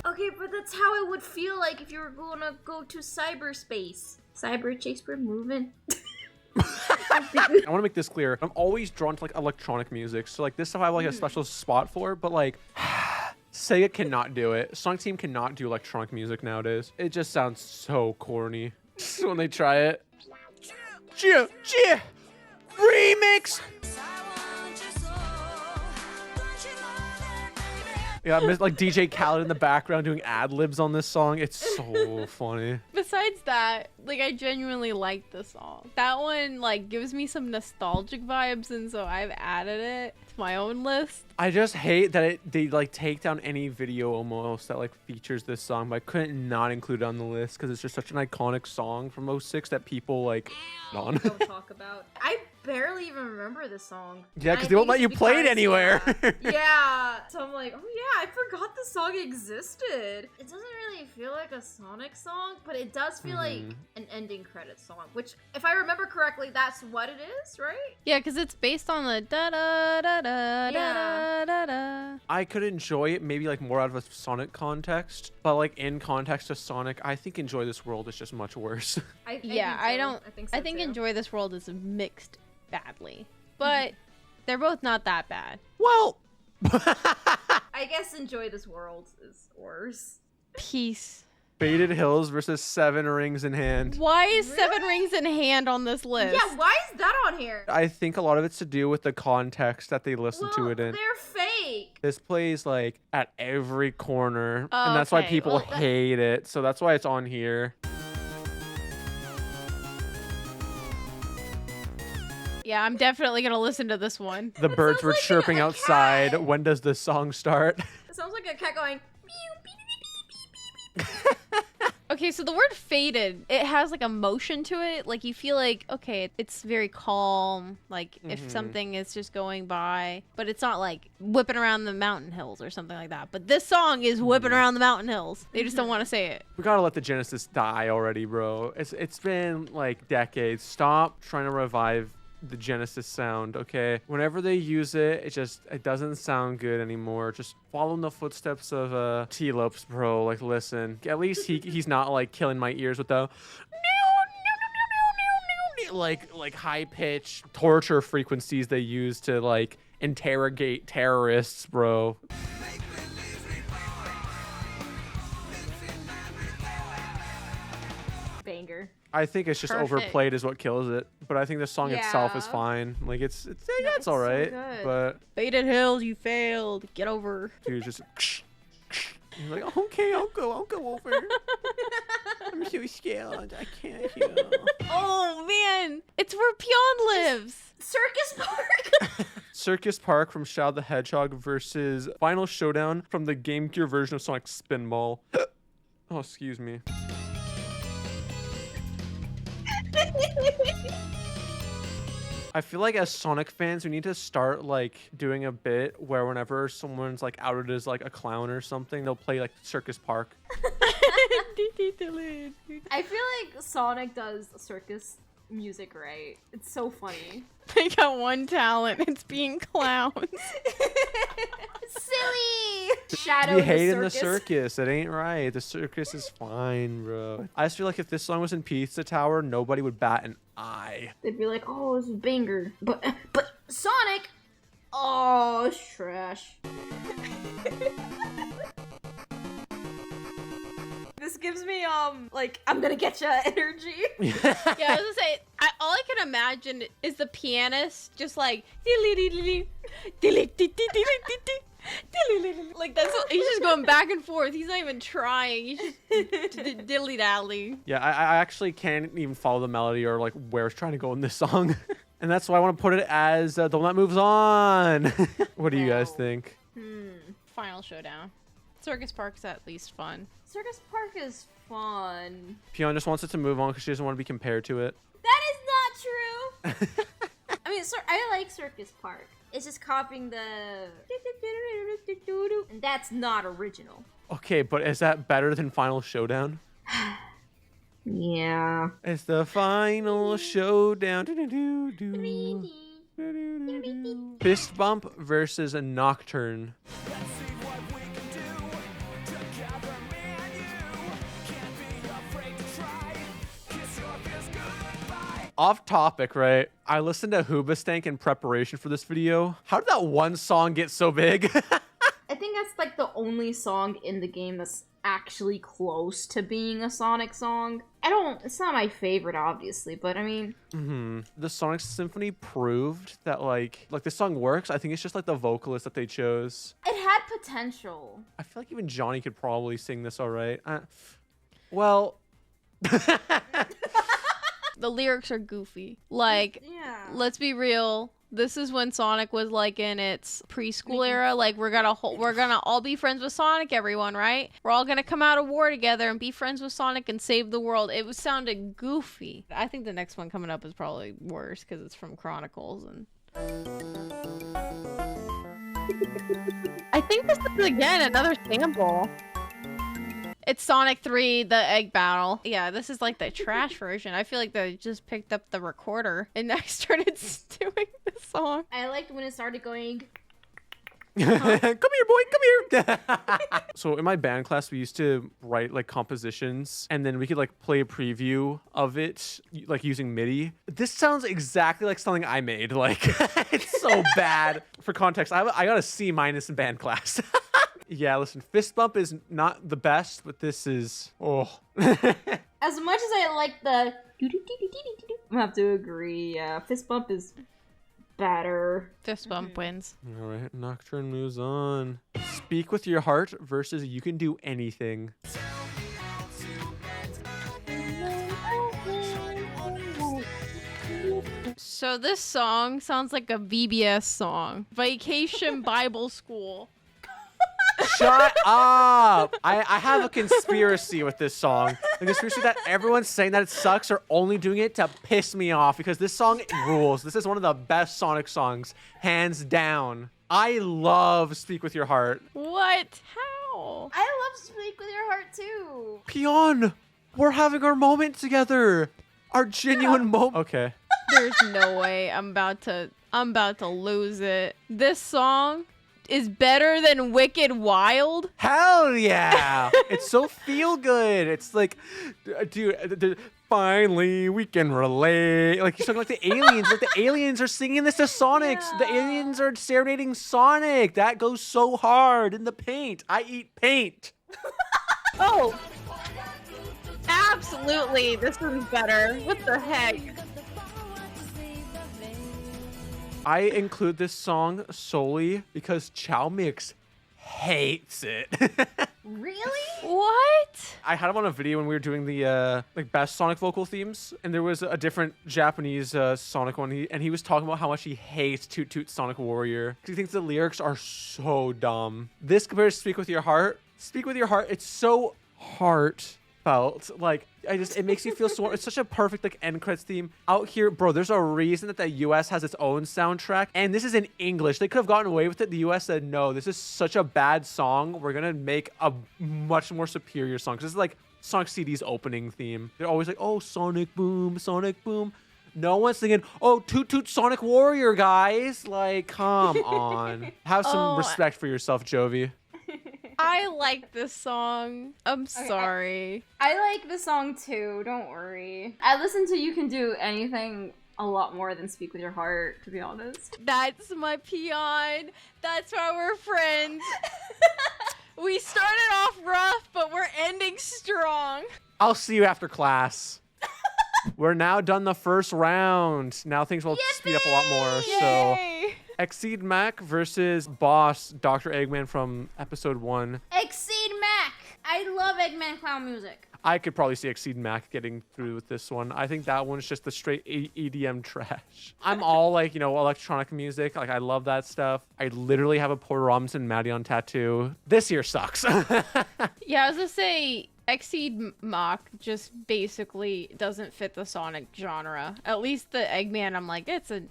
Okay, but that's how it would feel like if you were gonna go to cyberspace. Cyber chase for movement. I want to make this clear. I'm always drawn to like electronic music, so like this stuff I have like a special spot for. But like, Sega cannot do it. Sonic Team cannot do electronic music nowadays. It just sounds so corny when they try it. Remix. Yeah, like DJ Khaled in the background doing ad libs on this song. It's so funny. Besides that, like, I genuinely like the song. That one, like, gives me some nostalgic vibes, and so I've added it to my own list. I just hate that they like take down any video almost that like features this song, but I couldn't not include it on the list because it's just such an iconic song from '06 that people like on. Don't talk about. I barely even remember this song. Yeah, because they won't let you play it anywhere. Yeah. So I'm like, oh yeah, I forgot the song existed. It doesn't really feel like a Sonic song, but it does feel like an ending credit song, which, if I remember correctly, that's what it is, right? Yeah, because it's based on the da da da da da da da. I could enjoy it maybe like more out of a Sonic context, but like in context of Sonic, I think Enjoy This World is just much worse. I think so think too. Enjoy This World is mixed badly, but they're both not that bad. Well, I guess Enjoy This World is worse. Peace. Faded Hills versus Seven Rings in Hand. Why is Really? Seven Rings in Hand on this list? Yeah, why is that on here? I think a lot of it's to do with the context that they listen to it in. They're fake. This plays like at every corner, and that's why Okay, people well, hate it. So that's why it's on here. Yeah, I'm definitely gonna listen to this one. The birds sounds were like chirping a outside. cat. When does the song start? It sounds like a cat going. Okay, so the word faded, it has like emotion to it. Like you feel like, okay, it's very calm. Like if something is just going by, but it's not like whipping around the mountain hills or something like that. But this song is whipping around the mountain hills. They just don't want to say it. We gotta let the Genesis die already, bro. It's been like decades. Stop trying to revive the Genesis sound, okay? Whenever they use it, it doesn't sound good anymore. Just follow in the footsteps of T-Lopes, bro. Like, listen. At least he's not like killing my ears with the like high pitched torture frequencies they use to like interrogate terrorists, bro. Banger. I think it's just Perfect. overplayed is what kills it. But I think the song itself is Yeah. fine. Like it's it's all so right. good. But Faded Hills, you failed. Get over. dude, just you're like, okay, I'll go over. I'm so scared. I can't hear. Oh man, it's where Pion lives. Circus Park. Circus Park from Shadow the Hedgehog versus Final Showdown from the Game Gear version of Sonic Spinball. Oh, excuse me. I feel like as Sonic fans, we need to start like doing a bit where whenever someone's like outed as like a clown or something, they'll play like Circus Park. I feel like Sonic does circus music right. It's so funny. They got one talent. It's being clowns. Silly. Shadow We the hate in the circus. circus. It ain't right. The circus is fine, bro. I just feel like if this song was in Pizza Tower, nobody would bat an eye. They'd be like, "Oh, this is banger," but Sonic, oh, it's trash. This gives me like I'm gonna get ya energy. Yeah, I was gonna say, all I can imagine is the pianist just like like that's he's just going back and forth. He's not even trying. He's just dilly dally. Yeah, I actually can't even follow the melody or like where it's trying to go in this song. And that's why I want to put it as the one that moves on. What do you guys think? Final showdown. Circus Park's at least fun. Circus Park is fun. Pion just wants it to move on because she doesn't want to be compared to it. That is not true. I mean, I like Circus Park. It's just copying the... And that's not original. Okay, but is that better than Final Showdown? Yeah. It's the final showdown. Fist bump versus a nocturne. Off topic, right? I listened to Hoobastank in preparation for this video. How did that one song get so big? I think that's like the only song in the game that's actually close to being a Sonic song. It's not my favorite, obviously, but I mean... The Sonic Symphony proved that like this song works. I think it's just like the vocalist that they chose. It had potential. I feel like even Johnny could probably sing this all right. Well... The lyrics are goofy. Like, Yeah. let's be real. This is when Sonic was like in its preschool era. Like we're gonna all be friends with Sonic, everyone, right? We're all gonna come out of war together and be friends with Sonic and save the world. It sounded goofy. I think the next one coming up is probably worse because it's from Chronicles and. I think this is again another sample. It's Sonic 3, the egg battle. Yeah, this is like the trash version. I feel like they just picked up the recorder and I started doing the song. I liked when it started going... Come here, boy, come here. So in my band class, we used to write like compositions and then we could like play a preview of it, like using MIDI. This sounds exactly like something I made. Like, it's so bad. For context, I got a C- in band class. Yeah, listen, fist bump is not the best, but this is, oh. As much as I like the... I have to agree, yeah. Fist bump is better. Fist bump wins. All right, Nocturne moves on. Speak with your heart versus you can do anything. So this song sounds like a VBS song. Vacation Bible School. Shut up! I have a conspiracy with this song. The conspiracy that everyone's saying that it sucks are only doing it to piss me off because this song rules. This is one of the best Sonic songs, hands down. I love Speak With Your Heart. What? How? I love Speak With Your Heart too. Pion, we're having our moment together. Our genuine moment. Okay. There's no way I'm about to lose it. This song is better than Wicked Wild. Hell yeah! It's so feel good. It's like, dude, finally we can relate. Like you're talking like the aliens. Like the aliens are singing this to Sonic. Yeah. The aliens are serenading Sonic. That goes so hard in the paint. I eat paint. Oh, absolutely. This one's better. What the heck? I include this song solely because Chow Mix hates it. Really? What? I had him on a video when we were doing the like best Sonic vocal themes, and there was a different Japanese Sonic one, and he was talking about how much he hates Toot Toot Sonic Warrior because he thinks the lyrics are so dumb. This compared to Speak With Your Heart. Speak With Your Heart, it's so heartfelt. Like it makes you feel so. It's such a perfect like end credits theme. Out here, bro, there's a reason that the US has its own soundtrack, and this is in English. They could have gotten away with it. The US said no, this is such a bad song, we're gonna make a much more superior song. Because this is like Sonic CD's opening theme. They're always like, oh, Sonic Boom, Sonic Boom. No one's singing, oh, Toot Toot Sonic Warrior, guys. Like, come on. Have some respect for yourself, Jovi. I like this song. I'm sorry. I like the song too, don't worry. I listen to You Can Do Anything a lot more than Speak With Your Heart, to be honest. That's my peon. That's why we're friends. We started off rough, but we're ending strong. I'll see you after class. We're now done the first round. Now things will speed up a lot more. So, Yay! Exceed Mac versus Boss Dr. Eggman from episode 1. Exceed Mac! I love Eggman Clown music. I could probably see Exceed Mac getting through with this one. I think that one's just the straight EDM trash. I'm all like, you know, electronic music. Like, I love that stuff. I literally have a Porter Robinson Madeon tattoo. This year sucks. Yeah, I was gonna say Exceed Mock just basically doesn't fit the Sonic genre. At least the Eggman, I'm like, it's an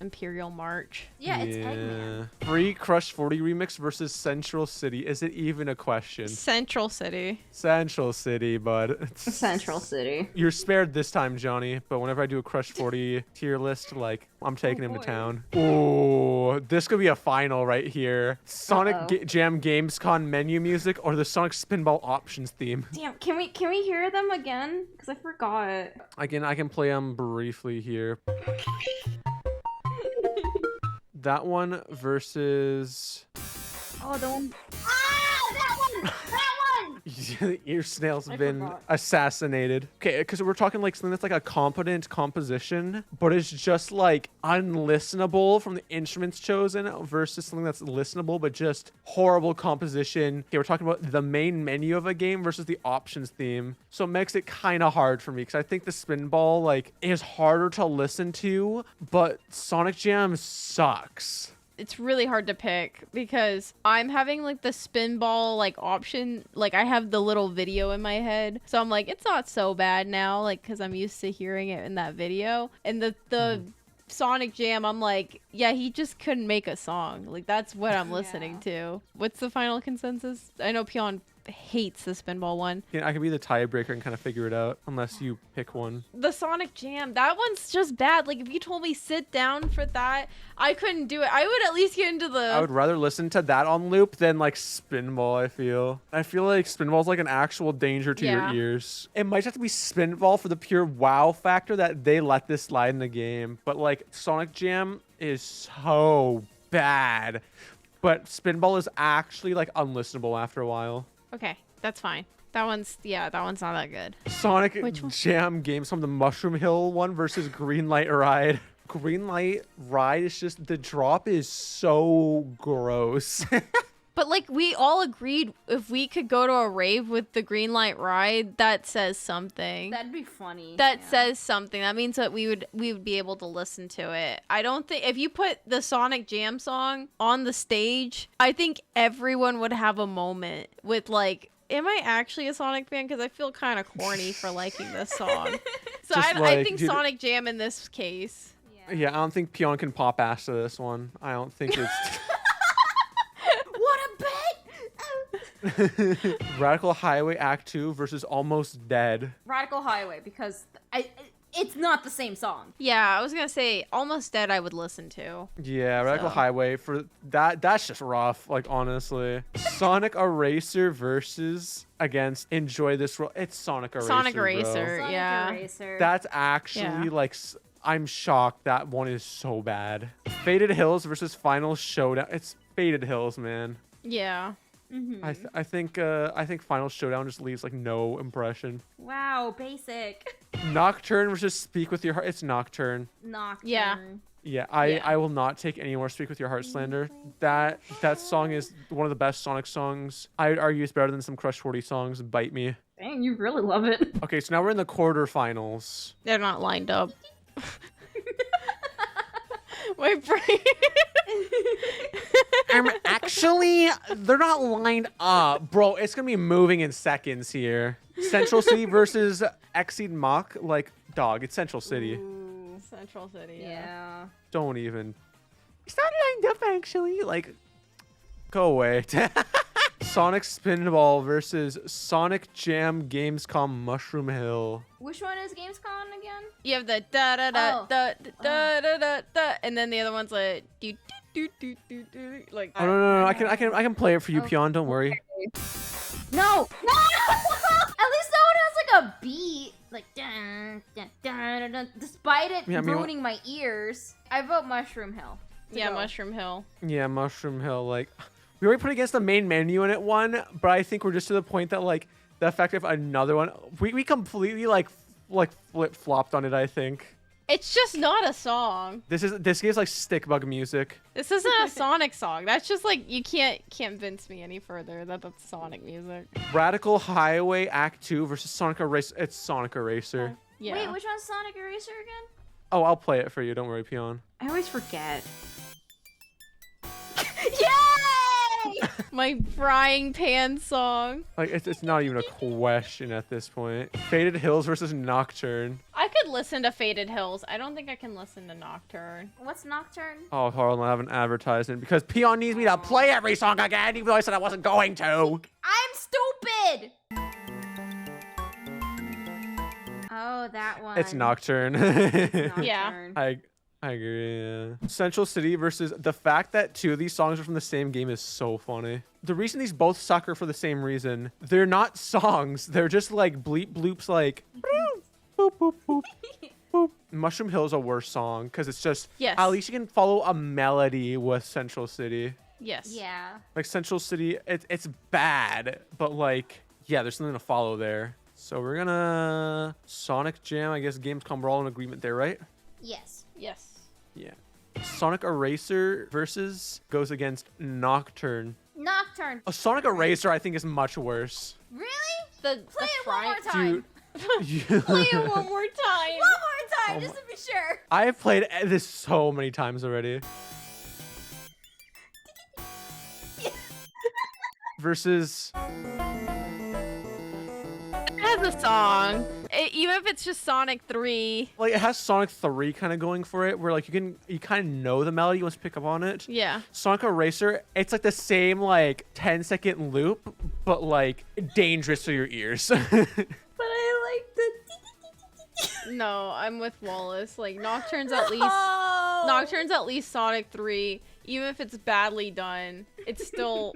Imperial March. Yeah, it's Eggman. Free Crush 40 remix versus Central City. Is it even a question? Central City. Central City, bud. Central City. You're spared this time, Johnny. But whenever I do a Crush 40 tier list, like, I'm taking him to boy. town. Oh, this could be a final right here. Sonic Jam Gamescom menu music or the Sonic Spinball options theme. Damn, can we hear them again? Because I forgot. I can play them briefly here. That one versus Oh, the one. Ah, that one! That one! Ear Snail's I been forgot. assassinated. Okay, because we're talking like something that's like a competent composition, but it's just like unlistenable from the instruments chosen versus something that's listenable, but just horrible composition. Okay, we're talking about the main menu of a game versus the options theme. So it makes it kind of hard for me because I think the Spinball like is harder to listen to, but Sonic Jam sucks. It's really hard to pick because I'm having like the Spinball like option. Like I have the little video in my head. So I'm like, it's not so bad now. Like, cause I'm used to hearing it in that video. And the Sonic Jam, I'm like, yeah, he just couldn't make a song. Like that's what I'm listening to. What's the final consensus? I know Pion hates the Spinball one. Yeah, I could be the tiebreaker and kind of figure it out unless you pick one. The Sonic Jam, that one's just bad. Like if you told me sit down for that, I couldn't do it. I would at least get into the I would rather listen to that on loop than like Spinball, I feel like Spinball's like an actual danger to your ears. It might have to be Spinball for the pure wow factor that they let this slide in the game. But like Sonic Jam is so bad. But Spinball is actually like unlistenable after a while. Okay, that's fine. That one's not that good. Sonic Which one? Jam games from the Mushroom Hill one versus Green Light Ride. Green Light Ride is just, the drop is so gross. But like we all agreed if we could go to a rave with the Green Light Ride, that says something. That'd be funny. That says something. That means that we would be able to listen to it. I don't think if you put the Sonic Jam song on the stage, I think everyone would have a moment with like, am I actually a Sonic fan? Because I feel kind of corny for liking this song. So Just I like, think dude, Sonic Jam in this case. yeah, I don't think Pion can pop ass to this one. I don't think it's... What a bet! Radical Highway Act 2 versus Almost Dead. Radical Highway, because it's not the same song. Yeah, I was gonna say Almost Dead I would listen to. Yeah, Radical So. Highway for that's just rough, like honestly. Sonic Eraser versus against Enjoy This World. It's Sonic Eraser. Sonic bro. Eraser, Sonic yeah. Eraser. That's actually like I'm shocked that one is so bad. Faded Hills versus Final Showdown. It's Faded Hills, man. Yeah. I think Final Showdown just leaves like no impression. Wow, basic. Nocturne versus Speak With Your Heart. It's Nocturne. Nocturne. Yeah. Yeah, I will not take any more Speak With Your Heart slander. That song is one of the best Sonic songs. I would argue it's better than some Crush 40 songs. Bite me. Dang, you really love it. Okay, so now we're in the quarterfinals. They're not lined up. My brain. Actually, they're not lined up. Bro, it's going to be moving in seconds here. Central City versus Exceed Mach. Like, dog, it's Central City. Central City. Yeah. Don't even. It's not lined up, actually. Like, go away. Sonic Spinball versus Sonic Jam Gamescom Mushroom Hill. Which one is Gamescom again? You have the da da da Oh. da da da da da, and then the other one's like do do do do do like. Oh no, I can play it for you, Oh. Pion. Don't worry. No! No! At least that one has like a beat. Like, dun, dun, dun, dun, dun, despite it Yeah, I mean, ruining my ears. I vote Mushroom Hill. to Yeah, go. Mushroom Hill. Yeah, Mushroom Hill. Like, we already put against the main menu in it one, but I think we're just to the point that like the effect of another one, we completely like flip flopped on it. I think. It's just not a song. This game's like stick bug music. This isn't a Sonic song. That's just like, you can't convince me any further that that's Sonic music. Radical Highway Act 2 versus Sonic Eraser. It's Sonic Eraser. Yeah. Wait, which one's Sonic Eraser again? Oh, I'll play it for you. Don't worry, Peon. I always forget. Yay! My frying pan song. Like, it's not even a question at this point. Faded Hills versus Nocturne. I could listen to Faded Hills. I don't think I can listen to Nocturne. What's Nocturne? Oh, Harlan, I haven't advertised it because Peon needs me to play every song again, even though I said I wasn't going to. I'm stupid! Oh, that one. It's Nocturne. Yeah. I agree, yeah. Central City versus the fact that two of these songs are from the same game is so funny. The reason these both suck are for the same reason. They're not songs. They're just like bleep bloops like boop, boop, boop, boop. Mushroom Hill is a worse song because it's just, Yes. at least you can follow a melody with Central City. Yes. Yeah. Like Central City, it's bad, but like, yeah, there's something to follow there. So we're gonna Sonic Jam, I guess Gamescom, we're all in agreement there, right? Yes. Yes. Yeah. Sonic Eraser versus goes against Nocturne. Nocturne. A Sonic Eraser, I think, is much worse. Really? The Play it one more time. Dude, Play it one more time. One more time, just to be sure. I have played this so many times already. Versus, It has a song. Even if it's just Sonic 3. like, it has Sonic 3 kind of going for it, where like you kind of know the melody once you pick up on it. Yeah. Sonic Eraser, it's like the same like 10-second loop, but like dangerous to your ears. But I like the. No, I'm with Wallace. Like Nocturne's at least Oh. Nocturne's at least Sonic 3. Even if it's badly done, it's still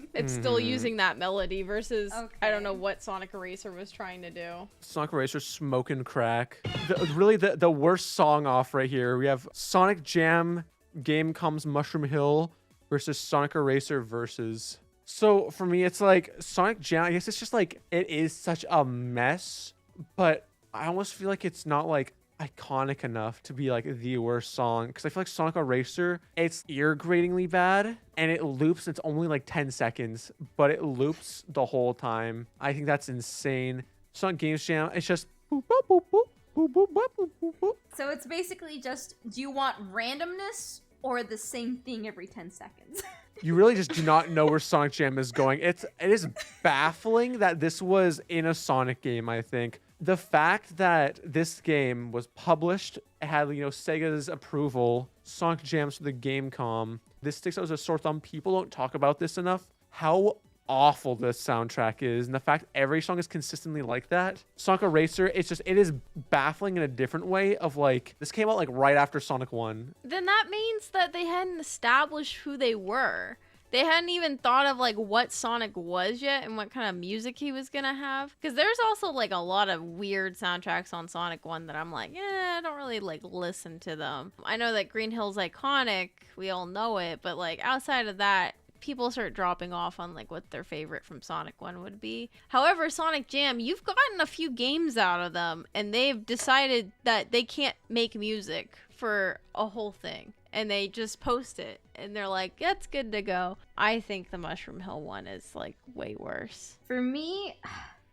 using that melody versus I don't know what Sonic Eraser was trying to do. Sonic Eraser, smoking crack. Really, the worst song off right here. We have Sonic Jam, Game Comes Mushroom Hill versus Sonic Eraser versus. So for me, it's like Sonic Jam. I guess it's just like it is such a mess, but I almost feel like it's not like iconic enough to be like the worst song because I feel like Sonic Eraser, it's ear-gratingly bad and it loops. It's only like 10 seconds, but it loops the whole time. I think that's insane. Sonic Games Jam, it's just boop, boop, boop, boop, boop, boop, boop, boop, boop, boop. So it's basically just, do you want randomness or the same thing every 10 seconds? You really just do not know where Sonic Jam is going. It is baffling that this was in a Sonic game, I think. The fact that this game was published, it had, Sega's approval, Sonic Jams for the Gamecom. This sticks out as a sore thumb. People don't talk about this enough. How awful this soundtrack is, and the fact every song is consistently like that. Sonic Eraser, it is baffling in a different way of like, this came out like right after Sonic 1. Then that means that they hadn't established who they were. They hadn't even thought of like what Sonic was yet and what kind of music he was gonna have. Because there's also like a lot of weird soundtracks on Sonic 1 that I'm like, I don't really like listen to them. I know that Green Hill's iconic, we all know it, but like outside of that, people start dropping off on like what their favorite from Sonic 1 would be. However, Sonic Jam, you've gotten a few games out of them and they've decided that they can't make music for a whole thing. And they just post it and they're like, that's good to go. I think the Mushroom Hill one is like way worse. For me,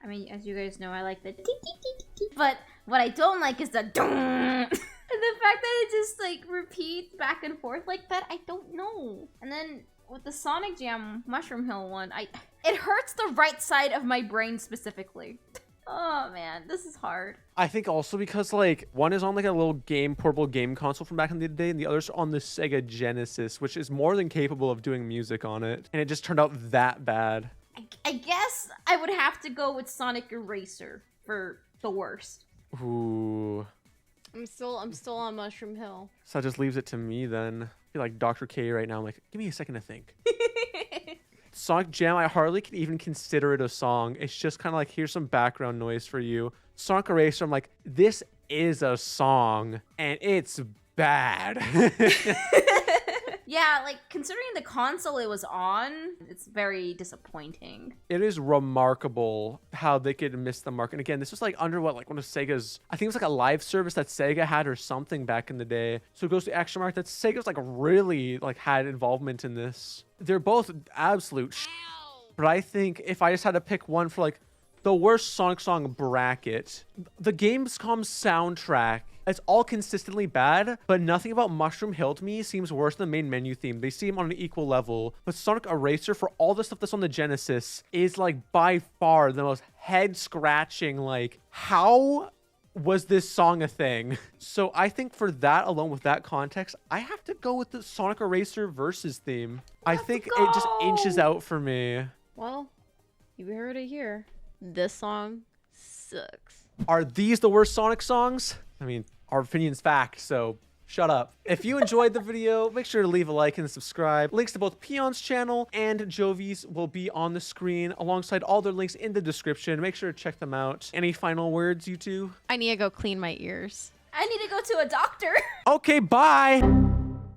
I mean, as you guys know, I like the but what I don't like is the and the fact that it just like repeats back and forth like that, I don't know. And then with the Sonic Jam Mushroom Hill one, it hurts the right side of my brain specifically. Oh man, this is hard. I think also because like one is on like a little portable game console from back in the day, and the other's on the Sega Genesis, which is more than capable of doing music on it, and it just turned out that bad. I guess I would have to go with Sonic Eraser for the worst. Ooh. I'm still on Mushroom Hill. So that just leaves it to me then. I feel like Dr. K right now. I'm like, give me a second to think. Sonic Jam, I hardly can even consider it a song. It's just kind of like, here's some background noise for you. Sonic Eraser, I'm like, this is a song, and it's bad. Yeah, like considering the console it was on, it's very disappointing. It is remarkable how they could miss the mark. And again, this was like under what, like one of Sega's, I think it was like a live service that Sega had or something back in the day. So it goes to extra mark that Sega's like really like had involvement in this. They're both absolute but I think if I just had to pick one for like the worst Sonic song bracket, the Gamescom soundtrack, it's all consistently bad, but nothing about Mushroom Hill to me seems worse than the main menu theme. They seem on an equal level. But Sonic Eraser, for all the stuff that's on the Genesis, is like by far the most head-scratching, like, how was this song a thing? So I think for that alone, with that context, I have to go with the Sonic Eraser Versus theme. I think it just inches out for me. Well, you heard it here. This song sucks. Are these the worst Sonic songs? I mean, our opinion's fact, so shut up. If you enjoyed the video, make sure to leave a like and subscribe. Links to both Peon's channel and Jovi's will be on the screen alongside all their links in the description. Make sure to check them out. Any final words, you two? I need to go clean my ears. I need to go to a doctor. Okay, bye.